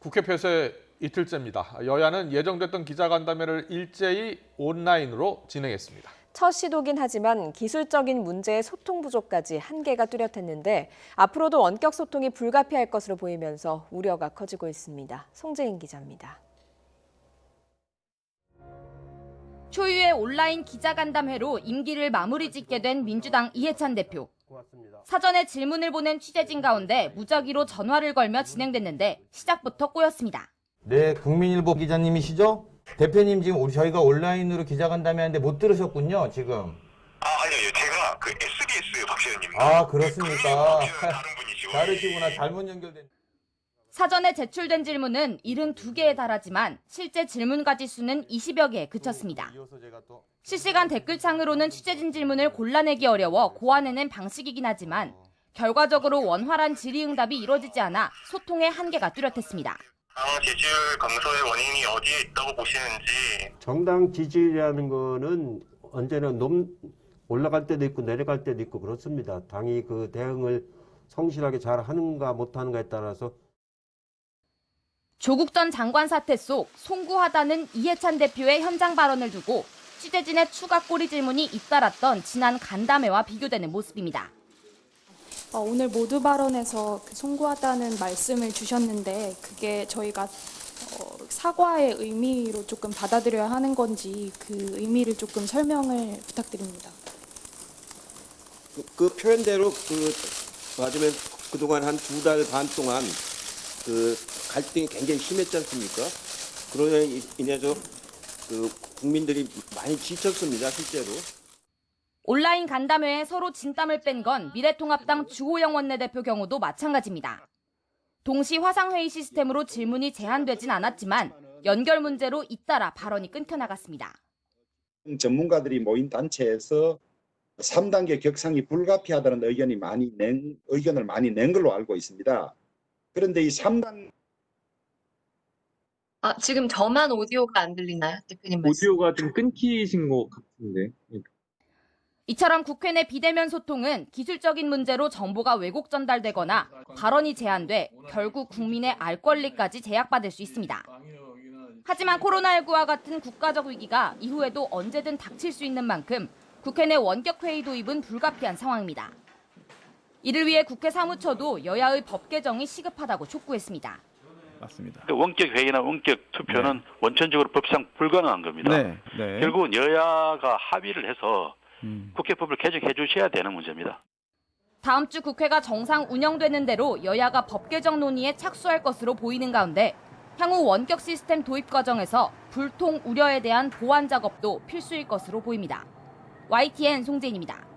국회 폐쇄 이틀째입니다. 여야는 예정됐던 기자간담회를 일제히 온라인으로 진행했습니다. 첫 시도긴 하지만 기술적인 문제의 소통 부족까지 한계가 뚜렷했는데 앞으로도 원격 소통이 불가피할 것으로 보이면서 우려가 커지고 있습니다. 송재인 기자입니다. 초유의 온라인 기자간담회로 임기를 마무리 짓게 된 민주당 이해찬 대표. 사전에 질문을 보낸 취재진 가운데 무작위로 전화를 걸며 진행됐는데 시작부터 꼬였습니다. 네, 국민일보 기자님이시죠? 대표님 지금 저희가 온라인으로 기자간담회 하는데 못 들으셨군요, 지금. 아니요. 제가 그 SBS 박시현님. 그렇습니까? 다른 분이시고. 다르시구나. 잘못 연결된. 사전에 제출된 질문은 72개에 달하지만 실제 질문 가지 수는 20여 개에 그쳤습니다. 실시간 댓글창으로는 취재진 질문을 골라내기 어려워 고안해낸 방식이긴 하지만 결과적으로 원활한 질의응답이 이뤄지지 않아 소통의 한계가 뚜렷했습니다. 지지율 감소의 원인이 어디에 있다고 보시는지. 정당 지지율이라는 거는 언제나 올라갈 때도 있고 내려갈 때도 있고 그렇습니다. 당이 그 대응을 성실하게 잘 하는가 못하는가에 따라서. 조국 전 장관 사태 속 송구하다는 이해찬 대표의 현장 발언을 두고 취재진의 추가 꼬리 질문이 잇따랐던 지난 간담회와 비교되는 모습입니다. 오늘 모두 발언에서 송구하다는 말씀을 주셨는데 그게 저희가 사과의 의미로 조금 받아들여야 하는 건지 그 의미를 조금 설명을 부탁드립니다. 그 표현대로 맞으면 그동안 한 2달 반 동안 그 갈등이 굉장히 심했지 않습니까? 그러로 인해서 국민들이 많이 지쳤습니다, 실제로. 온라인 간담회에 서로 진땀을 뺀 건 미래통합당 주호영 원내대표 경우도 마찬가지입니다. 동시 화상회의 시스템으로 질문이 제한되진 않았지만 연결 문제로 잇따라 발언이 끊겨나갔습니다. 전문가들이 모인 단체에서 3단계 격상이 불가피하다는 의견을 많이 낸 걸로 알고 있습니다. 그런데 이 3단 지금 저만 오디오가 안 들리나요, 대표님 말씀? 오디오가 좀 끊기신 것 같은데. 이처럼 국회 내 비대면 소통은 기술적인 문제로 정보가 왜곡 전달되거나 발언이 제한돼 결국 국민의 알 권리까지 제약받을 수 있습니다. 하지만 코로나19와 같은 국가적 위기가 이후에도 언제든 닥칠 수 있는 만큼 국회 내 원격 회의 도입은 불가피한 상황입니다. 이를 위해 국회 사무처도 여야의 법 개정이 시급하다고 촉구했습니다. 맞습니다. 원격 회의나 원격 투표는 원천적으로 법상 불가능한 겁니다. 결국은 여야가 합의를 해서 국회법을 개정해 주셔야 되는 문제입니다. 다음 주 국회가 정상 운영되는 대로 여야가 법 개정 논의에 착수할 것으로 보이는 가운데 향후 원격 시스템 도입 과정에서 불통 우려에 대한 보완 작업도 필수일 것으로 보입니다. YTN 송재인입니다.